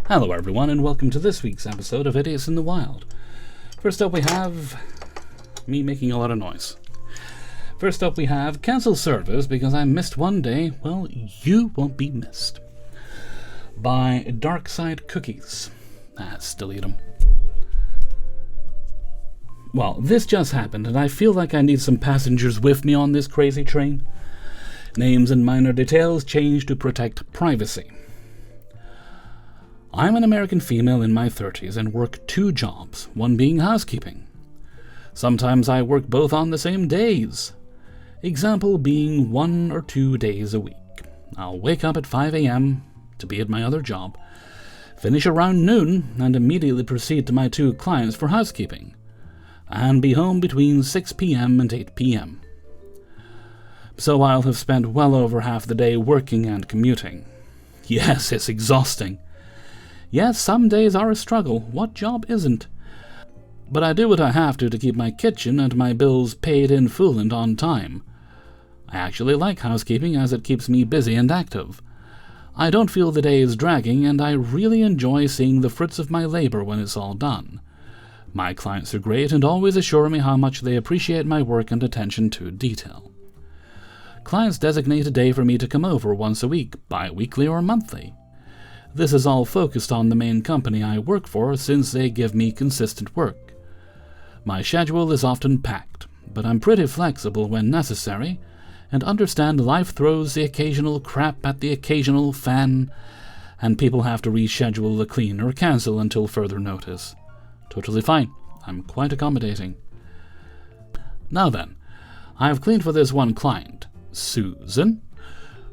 Hello everyone, and welcome to this week's episode of Idiots in the Wild. First up we have me making a lot of noise. First up we have cancel service because I missed one day. Well, you won't be missed. By Dark Side Cookies. Still eat them. Well, this just happened and I feel like I need some passengers with me on this crazy train. Names and minor details changed to protect privacy. I'm an American female in my 30s and work 2 jobs, one being housekeeping. Sometimes I work both on the same days. Example being 1 or 2 days a week. I'll wake up at 5 a.m. to be at my other job, finish around noon, and immediately proceed to my 2 clients for housekeeping, and be home between 6 p.m. and 8 p.m. So I'll have spent well over half the day working and commuting. Yes, it's exhausting. Yes, some days are a struggle. What job isn't? But I do what I have to keep my kitchen and my bills paid in full and on time. I actually like housekeeping as it keeps me busy and active. I don't feel the day is dragging, and I really enjoy seeing the fruits of my labor when it's all done. My clients are great and always assure me how much they appreciate my work and attention to detail. Clients designate a day for me to come over once a week, bi-weekly or monthly. This is all focused on the main company I work for since they give me consistent work. My schedule is often packed, but I'm pretty flexible when necessary, and understand life throws the occasional crap at the occasional fan, and people have to reschedule the clean or cancel until further notice. Totally fine. I'm quite accommodating. Now then, I've cleaned for this one client, Susan,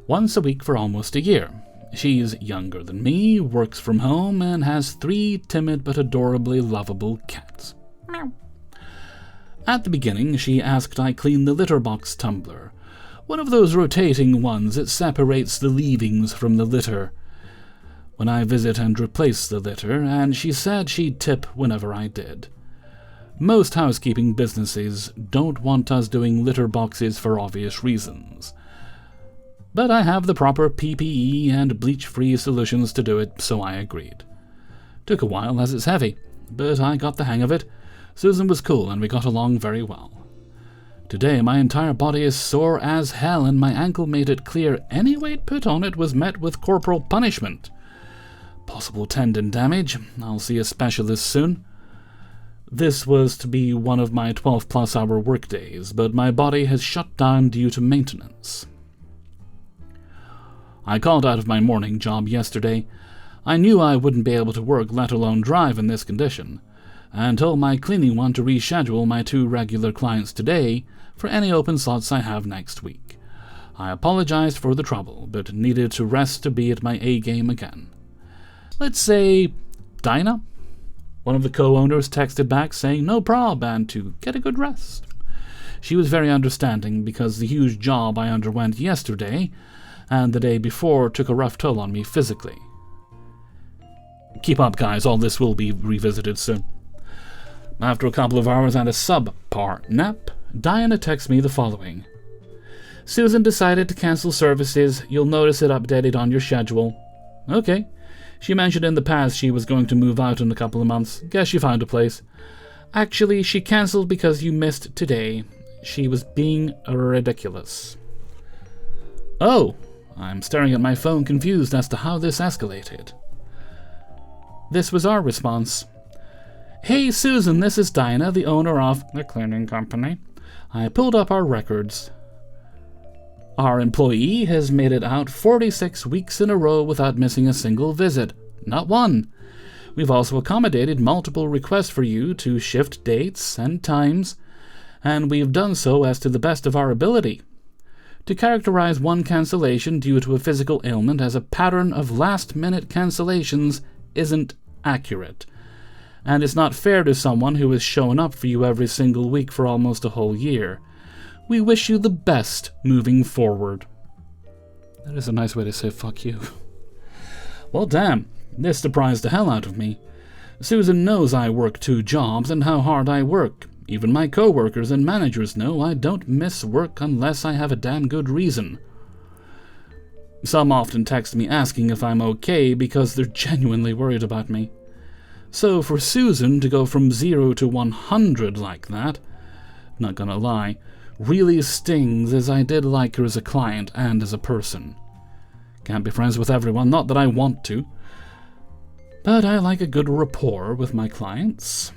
once a week for almost a year. She's younger than me, works from home, and has 3 timid but adorably lovable cats. Meow. At the beginning, she asked I clean the litter box tumbler, one of those rotating ones that separates the leavings from the litter, when I visit and replace the litter, and she said she'd tip whenever I did. Most housekeeping businesses don't want us doing litter boxes for obvious reasons. But I have the proper PPE and bleach-free solutions to do it, so I agreed. Took a while as it's heavy, but I got the hang of it. Susan was cool and we got along very well. Today my entire body is sore as hell and my ankle made it clear any weight put on it was met with corporal punishment. Possible tendon damage. I'll see a specialist soon. This was to be one of my 12-plus hour workdays, but my body has shut down due to maintenance. I called out of my morning job yesterday. I knew I wouldn't be able to work, let alone drive, in this condition, and told my cleaning one to reschedule my 2 regular clients today for any open slots I have next week. I apologized for the trouble, but needed to rest to be at my A-game again. Let's say Dinah, one of the co-owners, texted back saying no prob and to get a good rest. She was very understanding because the huge job I underwent yesterday and the day before took a rough toll on me physically. Keep up, guys, all this will be revisited soon. After a couple of hours and a subpar nap, Diana texts me the following. Susan decided to cancel services. You'll notice it updated on your schedule. Okay. She mentioned in the past she was going to move out in a couple of months. Guess she found a place. Actually, she cancelled because you missed today. She was being ridiculous. Oh, I'm staring at my phone confused as to how this escalated. This was our response. Hey Susan, this is Dinah, the owner of the cleaning company. I pulled up our records. Our employee has made it out 46 weeks in a row without missing a single visit. Not one. We've also accommodated multiple requests for you to shift dates and times, and we've done so as to the best of our ability. To characterize one cancellation due to a physical ailment as a pattern of last-minute cancellations isn't accurate, and it's not fair to someone who has shown up for you every single week for almost a whole year. We wish you the best moving forward. That is a nice way to say fuck you. Well, damn, this surprised the hell out of me. Susan knows I work 2 jobs and how hard I work. Even my co-workers and managers know I don't miss work unless I have a damn good reason. Some often text me asking if I'm okay because they're genuinely worried about me. So for Susan to go from 0 to 100 like that, not gonna lie, really stings, as I did like her as a client and as a person. Can't be friends with everyone, not that I want to, but I like a good rapport with my clients.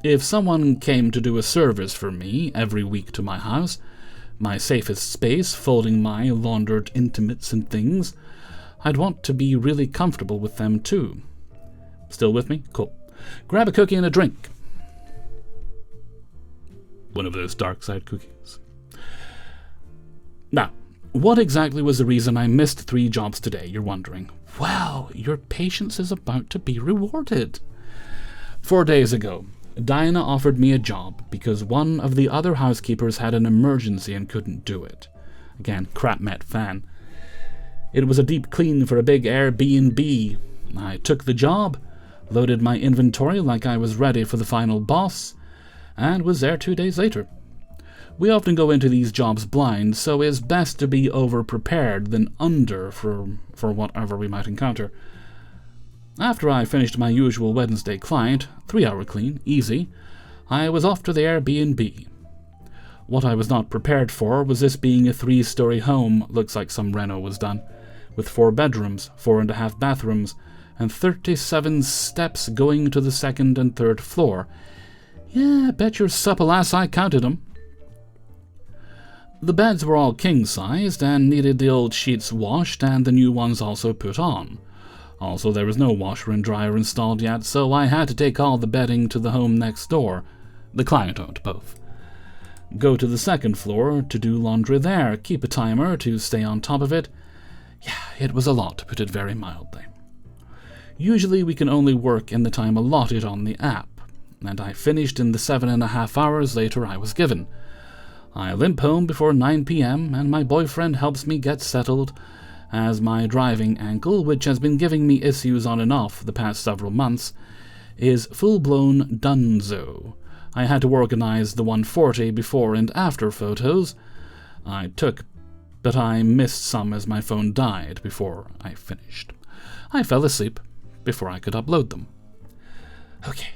If someone came to do a service for me every week to my house, my safest space, folding my laundered intimates and things, I'd want to be really comfortable with them too. Still with me? Cool. Grab a cookie and a drink. One of those dark side cookies. Now, what exactly was the reason I missed 3 jobs today, you're wondering? Well, your patience is about to be rewarded. 4 days ago, Diana offered me a job because one of the other housekeepers had an emergency and couldn't do it. Again, crap Met fan. It was a deep clean for a big Airbnb. I took the job, loaded my inventory like I was ready for the final boss, and was there 2 days later. We often go into these jobs blind, so it's best to be over-prepared than under for whatever we might encounter. After I finished my usual Wednesday client, 3-hour clean, easy, I was off to the Airbnb. What I was not prepared for was this being a 3-story home, looks like some reno was done, with 4 bedrooms, 4.5 bathrooms, and 37 steps going to the 2nd and 3rd floor. Yeah, bet your supple ass I counted them. The beds were all king-sized and needed the old sheets washed and the new ones also put on. Also, there was no washer and dryer installed yet, so I had to take all the bedding to the home next door. The client owned both. Go to the 2nd floor to do laundry there, keep a timer to stay on top of it. Yeah, it was a lot, to put it very mildly. Usually we can only work in the time allotted on the app, and I finished in the 7.5 hours later I was given. I limp home before 9 p.m, and my boyfriend helps me get settled, as my driving ankle, which has been giving me issues on and off the past several months, is full-blown donezo. I had to organize the 140 before and after photos I took, but I missed some as my phone died before I finished. I fell asleep before I could upload them. Okay,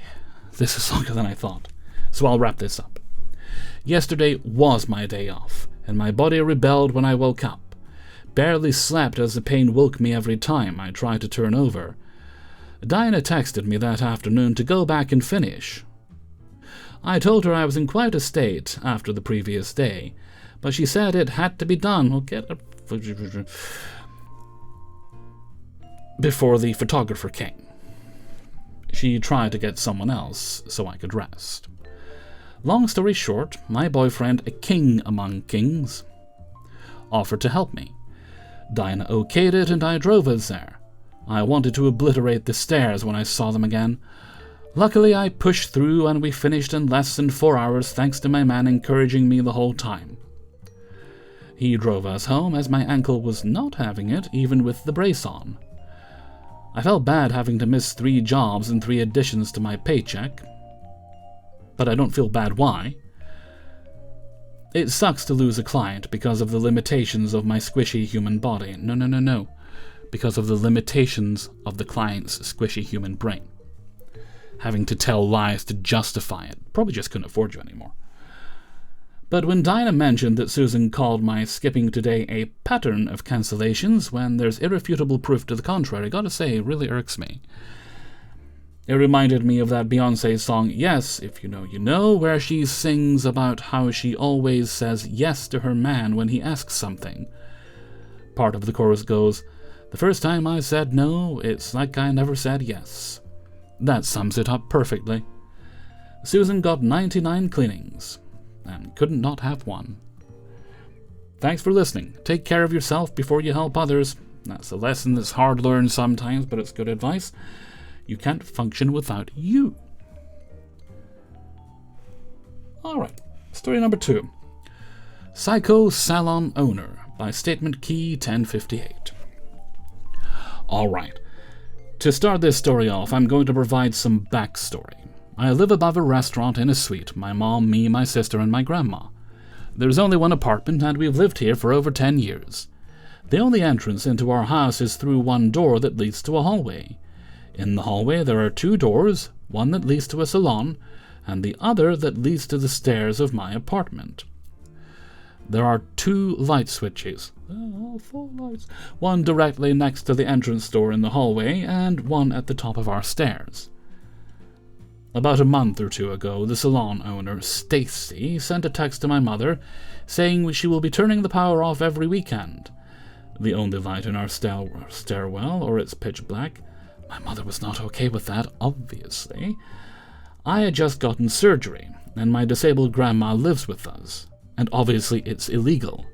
this is longer than I thought, so I'll wrap this up. Yesterday was my day off, and my body rebelled when I woke up. Barely slept as the pain woke me every time I tried to turn over. Diana texted me that afternoon to go back and finish. I told her I was in quite a state after the previous day, but she said it had to be done. Before the photographer came. She tried to get someone else so I could rest. Long story short, my boyfriend, a king among kings, offered to help me. Diana okayed it and I drove us there. I wanted to obliterate the stairs when I saw them again. Luckily I pushed through and we finished in less than 4 hours thanks to my man encouraging me the whole time. He drove us home as my ankle was not having it even with the brace on. I felt bad having to miss 3 jobs and 3 additions to my paycheck, but I don't feel bad why. It sucks to lose a client because of the limitations of my squishy human body. No. Because of the limitations of the client's squishy human brain. Having to tell lies to justify it. Probably just couldn't afford you anymore. But when Dinah mentioned that Susan called my skipping today a pattern of cancellations when there's irrefutable proof to the contrary, gotta say, it really irks me. It reminded me of that Beyoncé song, Yes, If You Know, You Know, where she sings about how she always says yes to her man when he asks something. Part of the chorus goes, "The first time I said no, it's like I never said yes." That sums it up perfectly. Susan got 99 cleanings, and couldn't not have one. Thanks for listening. Take care of yourself before you help others. That's a lesson that's hard learned sometimes, but it's good advice. You can't function without you. Alright, story number 2. Psycho Salon Owner by Statement Key 1058. Alright, to start this story off, I'm going to provide some backstory. I live above a restaurant in a suite, my mom, me, my sister, and my grandma. There's only one apartment, and we've lived here for over 10 years. The only entrance into our house is through one door that leads to a hallway. In the hallway there are 2 doors, one that leads to a salon, and the other that leads to the stairs of my apartment. There are 2 light switches, 4 lights, one directly next to the entrance door in the hallway, and one at the top of our stairs. About a month or 2 ago, the salon owner, Stacy, sent a text to my mother saying she will be turning the power off every weekend. The only light in our stairwell, or it's pitch black. My mother was not okay with that, obviously. I had just gotten surgery, and my disabled grandma lives with us, and obviously it's illegal.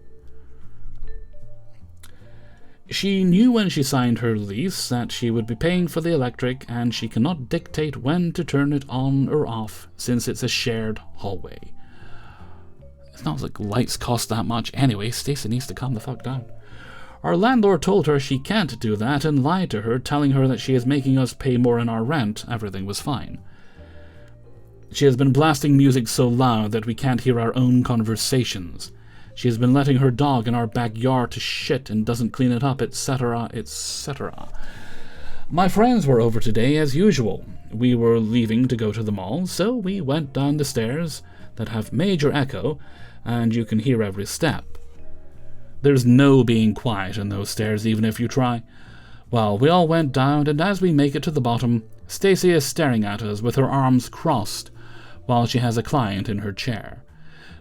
She knew when she signed her lease that she would be paying for the electric, and she cannot dictate when to turn it on or off, since it's a shared hallway. It's not like lights cost that much anyway. Stacey needs to calm the fuck down. Our landlord told her she can't do that and lied to her, telling her that she is making us pay more in our rent. Everything was fine. She has been blasting music so loud that we can't hear our own conversations. She has been letting her dog in our backyard to shit and doesn't clean it up, etc., etc. My friends were over today as usual. We were leaving to go to the mall, so we went down the stairs that have major echo, and you can hear every step. There's no being quiet in those stairs, even if you try. Well, we all went down, and as we make it to the bottom, Stacy is staring at us with her arms crossed, while she has a client in her chair.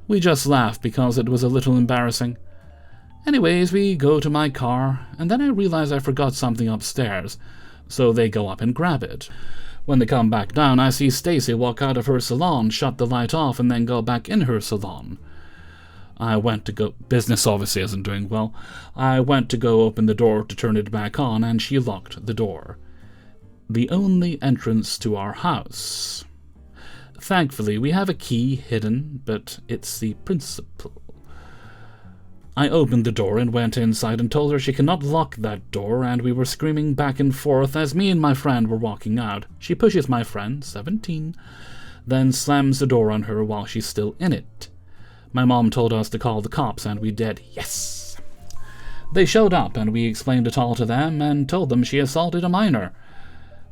We just laughed because it was a little embarrassing. Anyways, we go to my car, and then I realize I forgot something upstairs, so they go up and grab it. When they come back down, I see Stacy walk out of her salon, shut the light off, and then go back in her salon. I went to go... Business obviously isn't doing well. I went to go open the door to turn it back on, and she locked the door. The only entrance to our house. Thankfully, we have a key hidden, but it's the principal. I opened the door and went inside and told her she cannot lock that door, and we were screaming back and forth as me and my friend were walking out. She pushes my friend, 17, then slams the door on her while she's still in it. My mom told us to call the cops, and we did. Yes! They showed up, and we explained it all to them and told them she assaulted a minor.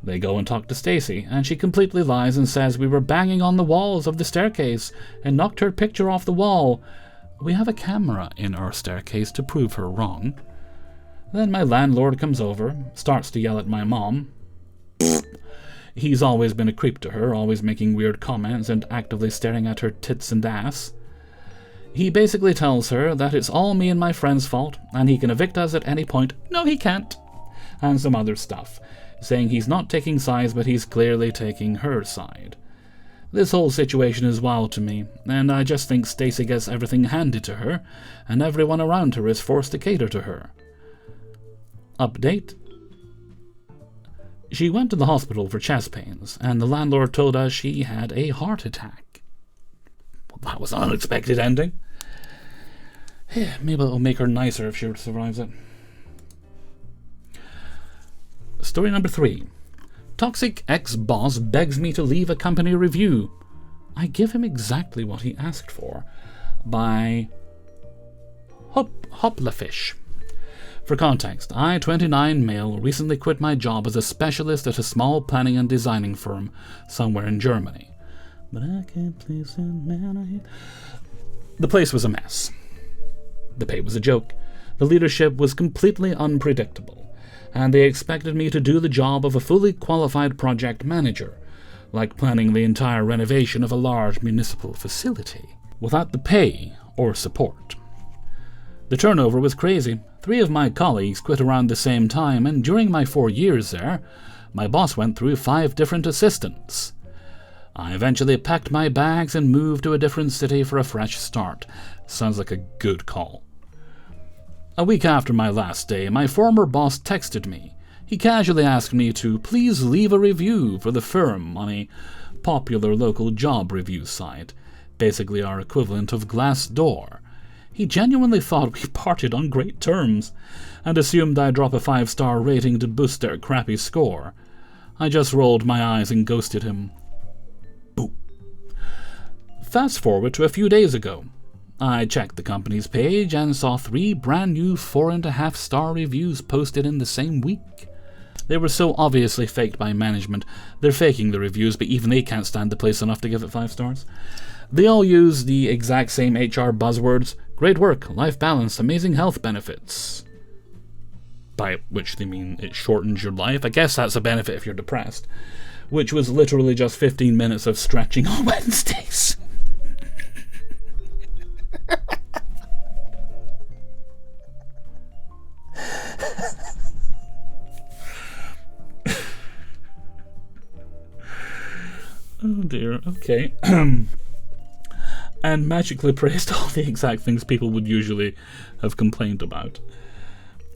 They go and talk to Stacy, and she completely lies and says we were banging on the walls of the staircase and knocked her picture off the wall. We have a camera in our staircase to prove her wrong. Then my landlord comes over, starts to yell at my mom. He's always been a creep to her, always making weird comments and actively staring at her tits and ass. He basically tells her that it's all me and my friend's fault, and he can evict us at any point. No, he can't. And some other stuff, saying he's not taking sides, but he's clearly taking her side. This whole situation is wild to me, and I just think Stacy gets everything handed to her, and everyone around her is forced to cater to her. Update. She went to the hospital for chest pains, and the landlord told us she had a heart attack. Well, that was an unexpected ending. Maybe it'll make her nicer if she survives it. Story number 3. Toxic ex-boss begs me to leave a company review. I give him exactly what he asked for. By Hoplafish. For context, I, 29 male, recently quit my job as a specialist at a small planning and designing firm somewhere in Germany. But I can't please a man. The place was a mess. The pay was a joke. The leadership was completely unpredictable, and they expected me to do the job of a fully qualified project manager, like planning the entire renovation of a large municipal facility, without the pay or support. The turnover was crazy. 3 of my colleagues quit around the same time, and during my 4 years there, my boss went through 5 different assistants. I eventually packed my bags and moved to a different city for a fresh start. Sounds like a good call. A week after my last day, my former boss texted me. He casually asked me to please leave a review for the firm on a popular local job review site, basically our equivalent of Glassdoor. He genuinely thought we parted on great terms, and assumed I'd drop a 5-star rating to boost their crappy score. I just rolled my eyes and ghosted him. Boo. Fast forward to a few days ago. I checked the company's page and saw 3 brand new 4.5-star reviews posted in the same week. They were so obviously faked by management. They're faking the reviews, but even they can't stand the place enough to give it 5 stars. They all use the exact same HR buzzwords: great work, life balance, amazing health benefits. By which they mean it shortens your life. I guess that's a benefit if you're depressed. Which was literally just 15 minutes of stretching on Wednesdays. Oh dear, okay. And magically praised all the exact things people would usually have complained about.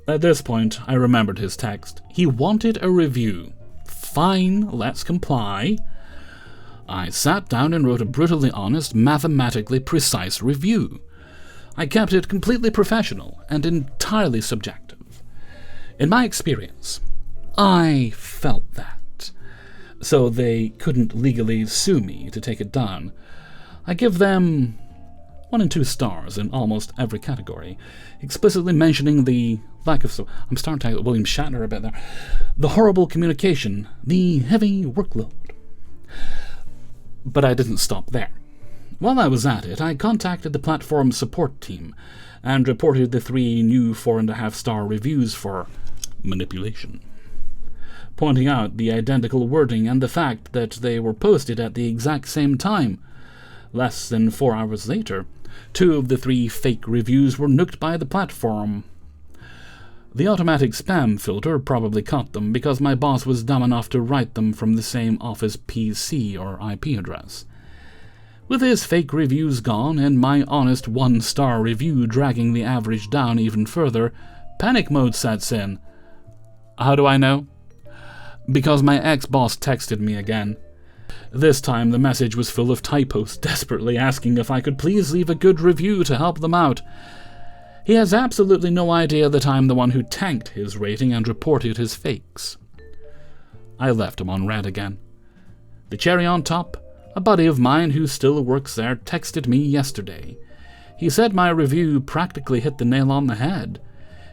At this point, I remembered his text. He wanted a review. Fine, let's comply. I sat down and wrote a brutally honest, mathematically precise review. I kept it completely professional and entirely subjective. In my experience, I felt that. So they couldn't legally sue me to take it down. I give them 1 and 2 stars in almost every category, explicitly mentioning the lack of... I'm starting to talk William Shatner a bit there. The horrible communication, the heavy workload. But I didn't stop there. While I was at it, I contacted the platform support team and reported the 3 new 4.5-star reviews for manipulation, pointing out the identical wording and the fact that they were posted at the exact same time. Less than 4 hours later, 2 of the 3 fake reviews were nuked by the platform. The automatic spam filter probably caught them because my boss was dumb enough to write them from the same office PC or IP address. With his fake reviews gone and my honest 1-star review dragging the average down even further, panic mode sets in. How do I know? Because my ex-boss texted me again. This time the message was full of typos, desperately asking if I could please leave a good review to help them out. He has absolutely no idea that I'm the one who tanked his rating and reported his fakes. I left him on red again. The cherry on top, a buddy of mine who still works there texted me yesterday. He said my review practically hit the nail on the head.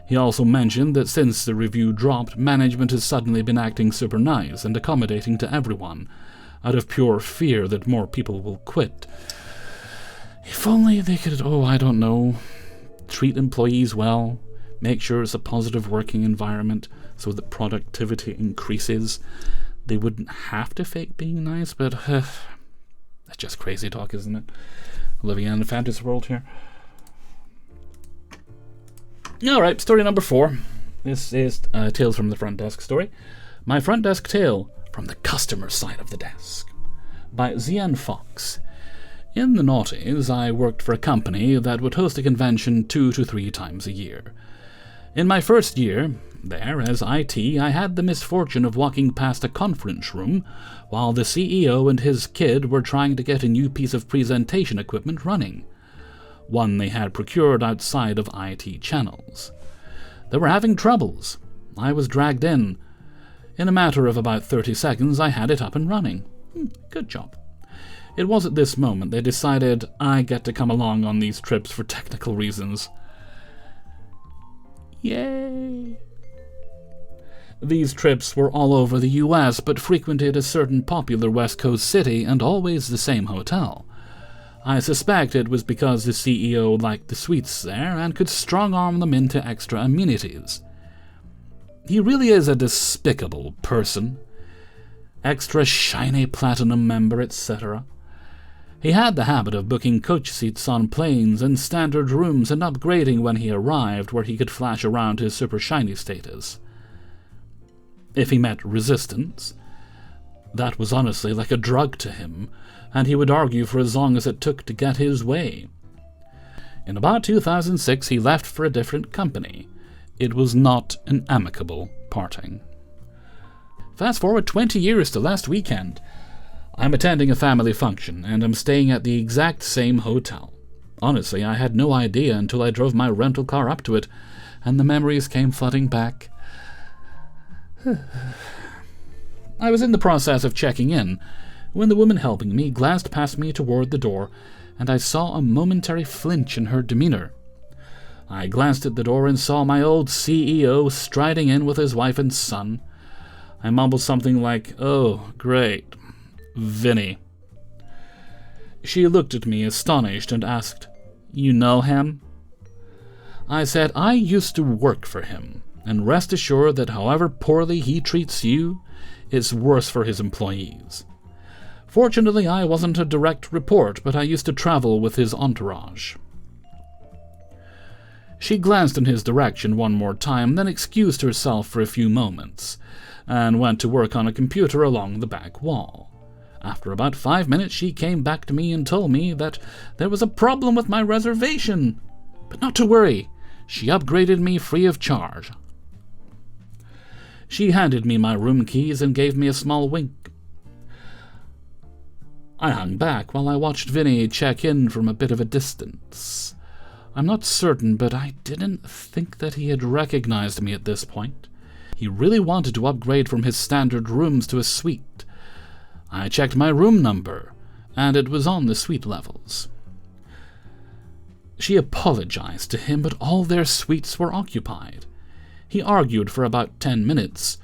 He also mentioned that since the review dropped, management has suddenly been acting super nice and accommodating to everyone, out of pure fear that more people will quit. If only they could, I don't know, treat employees well, make sure it's a positive working environment so that productivity increases. They wouldn't have to fake being nice, but that's just crazy talk, isn't it? Living in a fantasy world here. Alright, story number 4. This is Tales from the Front Desk story. My front desk tale from the customer side of the desk, by Zian Fox. In the noughties, I worked for a company that would host a convention 2 to 3 times a year. In my first year there as IT, I had the misfortune of walking past a conference room while the CEO and his kid were trying to get a new piece of presentation equipment running, one they had procured outside of IT channels. They were having troubles. I was dragged in. In a matter of about 30 seconds, I had it up and running. Good job. It was at this moment they decided I get to come along on these trips for technical reasons. Yay! These trips were all over the US, but frequented a certain popular West Coast city and always the same hotel. I suspect it was because the CEO liked the suites there and could strong-arm them into extra amenities. He really is a despicable person. Extra shiny platinum member, etc. He had the habit of booking coach seats on planes and standard rooms and upgrading when he arrived where he could flash around his super shiny status. If he met resistance, that was honestly like a drug to him, and he would argue for as long as it took to get his way. In about 2006, he left for a different company. It was not an amicable parting. Fast forward 20 years to last weekend. I'm attending a family function, and I'm staying at the exact same hotel. Honestly, I had no idea until I drove my rental car up to it, and the memories came flooding back. I was in the process of checking in when the woman helping me glanced past me toward the door and I saw a momentary flinch in her demeanor. I glanced at the door and saw my old CEO striding in with his wife and son. I mumbled something like, "Oh, great. Vinny." She looked at me astonished and asked, "You know him?" I said, "I used to work for him, and rest assured that however poorly he treats you, it's worse for his employees. Fortunately, I wasn't a direct report, but I used to travel with his entourage." She glanced in his direction one more time, then excused herself for a few moments, and went to work on a computer along the back wall. After about 5 minutes, she came back to me and told me that there was a problem with my reservation, but not to worry. She upgraded me free of charge. She handed me my room keys and gave me a small wink. I hung back while I watched Vinny check in from a bit of a distance. I'm not certain, but I didn't think that he had recognized me at this point. He really wanted to upgrade from his standard rooms to a suite. I checked my room number, and it was on the suite levels. She apologized to him, but all their suites were occupied. He argued for about 10 minutes,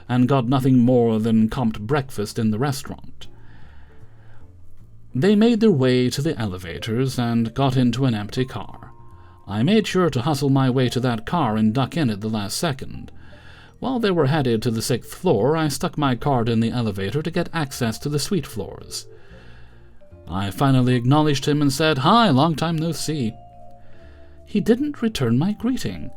and got nothing more than comped breakfast in the restaurant. They made their way to the elevators and got into an empty car. I made sure to hustle my way to that car and duck in at the last second. While they were headed to the 6th floor, I stuck my card in the elevator to get access to the suite floors. I finally acknowledged him and said, "Hi, long time no see." He didn't return my greeting,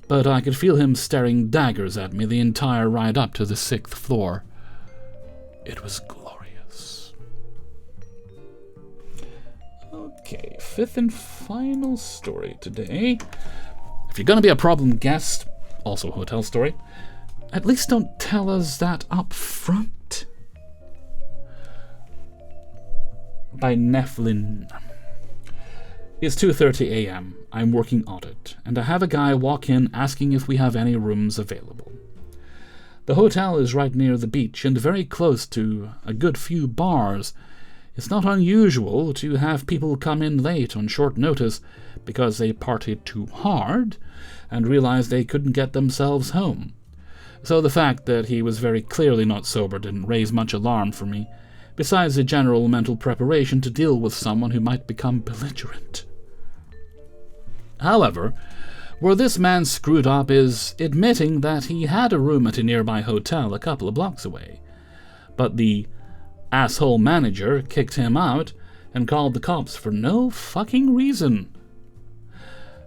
but I could feel him staring daggers at me the entire ride up to the 6th floor. It was glorious. Okay, 5th and final story today. If you're going to be a problem guest, also a hotel story, at least don't tell us that up front. By Nephlin. It's 2:30 a.m. I'm working audit, and I have a guy walk in asking if we have any rooms available. The hotel is right near the beach and very close to a good few bars. It's not unusual to have people come in late on short notice because they partied too hard and realized they couldn't get themselves home. So the fact that he was very clearly not sober didn't raise much alarm for me, besides the general mental preparation to deal with someone who might become belligerent. However, where this man screwed up is admitting that he had a room at a nearby hotel a couple of blocks away, but the asshole manager kicked him out and called the cops for no fucking reason,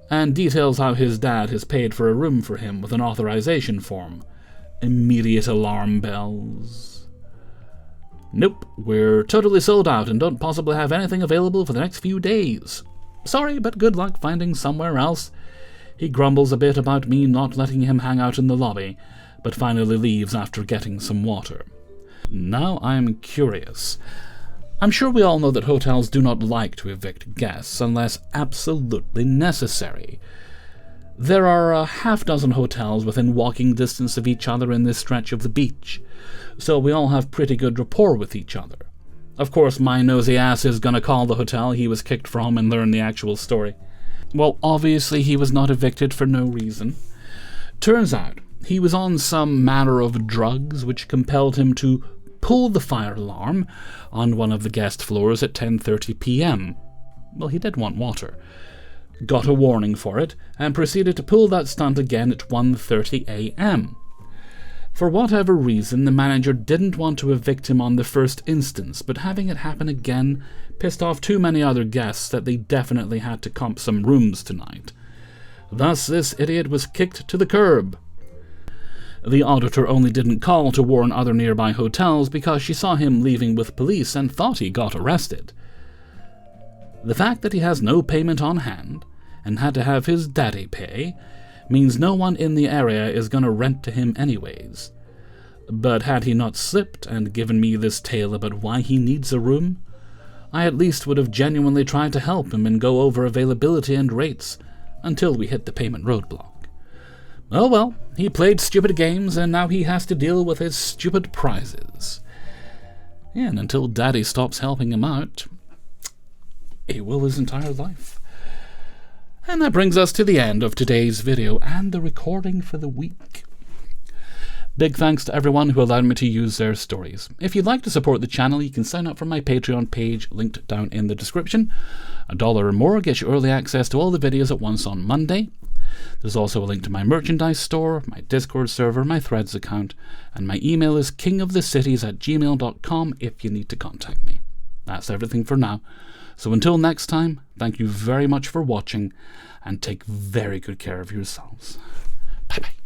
and details how his dad has paid for a room for him with an authorization form. Immediate alarm bells. Nope, we're totally sold out and don't possibly have anything available for the next few days. Sorry, but good luck finding somewhere else. He grumbles a bit about me not letting him hang out in the lobby, but finally leaves after getting some water. Now I'm curious. I'm sure we all know that hotels do not like to evict guests unless absolutely necessary. There are a half-dozen hotels within walking distance of each other in this stretch of the beach, so we all have pretty good rapport with each other. Of course, my nosy ass is gonna call the hotel he was kicked from and learn the actual story. Well, obviously he was not evicted for no reason. Turns out, he was on some manner of drugs which compelled him to pull the fire alarm on one of the guest floors at 10:30 p.m. Well, he did want water. Got a warning for it, and proceeded to pull that stunt again at 1:30 a.m. For whatever reason, the manager didn't want to evict him on the first instance, but having it happen again pissed off too many other guests that they definitely had to comp some rooms tonight. Thus, this idiot was kicked to the curb. The auditor only didn't call to warn other nearby hotels because she saw him leaving with police and thought he got arrested. The fact that he has no payment on hand and had to have his daddy pay means no one in the area is going to rent to him anyways. But had he not slipped and given me this tale about why he needs a room, I at least would have genuinely tried to help him and go over availability and rates until we hit the payment roadblock. Oh well, he played stupid games and now he has to deal with his stupid prizes. And until Daddy stops helping him out, He will his entire life. And that brings us to the end of today's video and the recording for the week. Big thanks to everyone who allowed me to use their stories. If you'd like to support the channel, you can sign up for my Patreon page, linked down in the description. $1 or more gets you early access to all the videos at once on Monday. There's also a link to my merchandise store, my Discord server, my Threads account, and my email is kingofthecities@gmail.com if you need to contact me. That's everything for now. So until next time, thank you very much for watching, and take very good care of yourselves. Bye-bye.